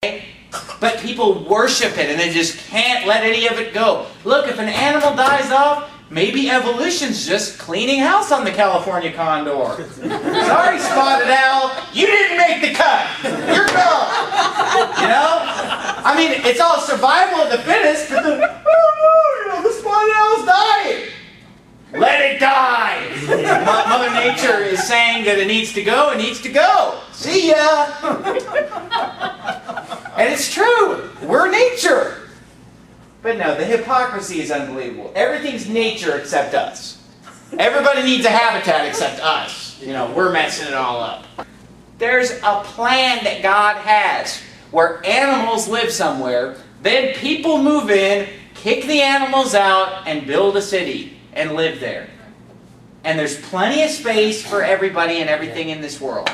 But people worship it and they just can't let any of it go. Look, if an animal dies off, maybe evolution's just cleaning house on the California condor. Sorry, spotted owl, you didn't make the cut. You're gone. You know? I mean, it's all survival of the fittest, but the spotted owl's dying. Let it die. Mother Nature is saying that it needs to go, it needs to go. See ya. And it's true. We're nature. But no, the hypocrisy is unbelievable. Everything's nature except us. Everybody needs a habitat except us. You know, we're messing it all up. There's a plan that God has where animals live somewhere, then people move in, kick the animals out, and build a city and live there. And there's plenty of space for everybody and everything in this world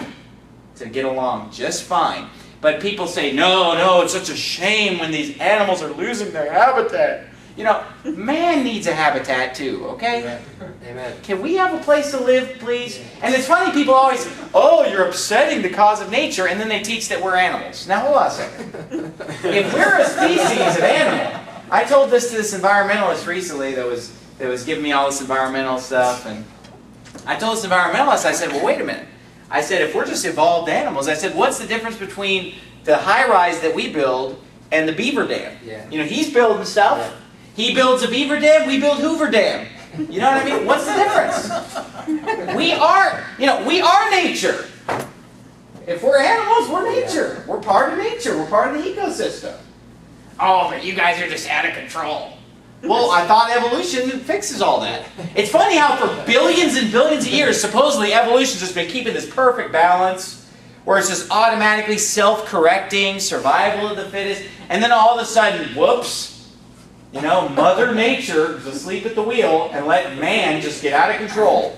to get along just fine. But people say, no, it's such a shame when these animals are losing their habitat. You know, man needs a habitat too, okay? Amen. Can we have a place to live, please? And it's funny, people always say, oh, you're upsetting the cause of nature, and then they teach that we're animals. Now, hold on a second. If we're a species of animal, I told this to this environmentalist recently that was giving me all this environmental stuff, and I told this environmentalist, I said, well, wait a minute. I said, if we're just evolved animals, I said, what's the difference between the high-rise that we build and the beaver dam? Yeah. You know, he's building stuff. Yeah. He builds a beaver dam, we build Hoover Dam. You know what I mean? What's the difference? We are nature. If we're animals, we're nature. We're part of nature. We're part of the ecosystem. Oh, but you guys are just out of control. Well, I thought evolution fixes all that. It's funny how for billions and billions of years, supposedly evolution's just been keeping this perfect balance, where it's just automatically self-correcting, survival of the fittest, and then all of a sudden, whoops, you know, Mother Nature is asleep at the wheel and let man just get out of control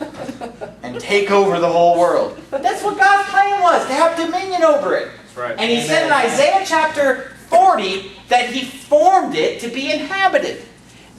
and take over the whole world. But that's what God's plan was, to have dominion over it. That's right. And He said in Isaiah chapter 40 that He formed it to be inhabited.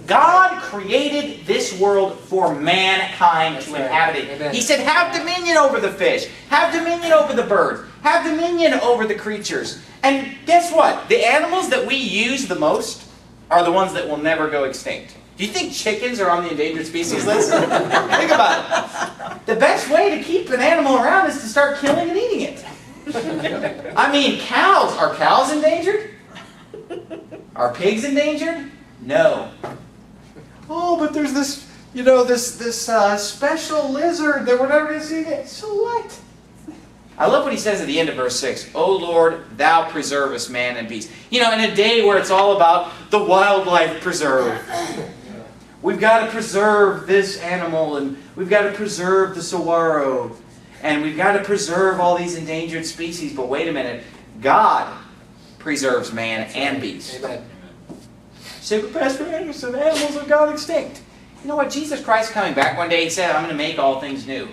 God created this world for mankind to inhabit it. Amen. He said, have dominion over the fish. Have dominion over the birds. Have dominion over the creatures. And guess what? The animals that we use the most are the ones that will never go extinct. Do you think chickens are on the endangered species list? Think about it. The best way to keep an animal around is to start killing and eating it. I mean, cows. Are cows endangered? Are pigs endangered? No. Oh, but there's this, you know, this special lizard that we're never going to see again. So what? I love what he says at the end of verse 6. O Lord, thou preservest man and beast. You know, in a day where it's all about the wildlife preserve. We've got to preserve this animal, and we've got to preserve the saguaro, and we've got to preserve all these endangered species. But wait a minute. God preserves man and beast. Amen. Say, but Pastor Anderson, animals have gone extinct. You know what? Jesus Christ coming back one day, He said, I'm going to make all things new.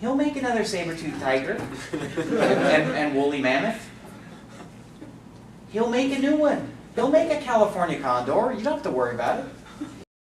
He'll make another saber-toothed tiger and woolly mammoth. He'll make a new one. He'll make a California condor. You don't have to worry about it.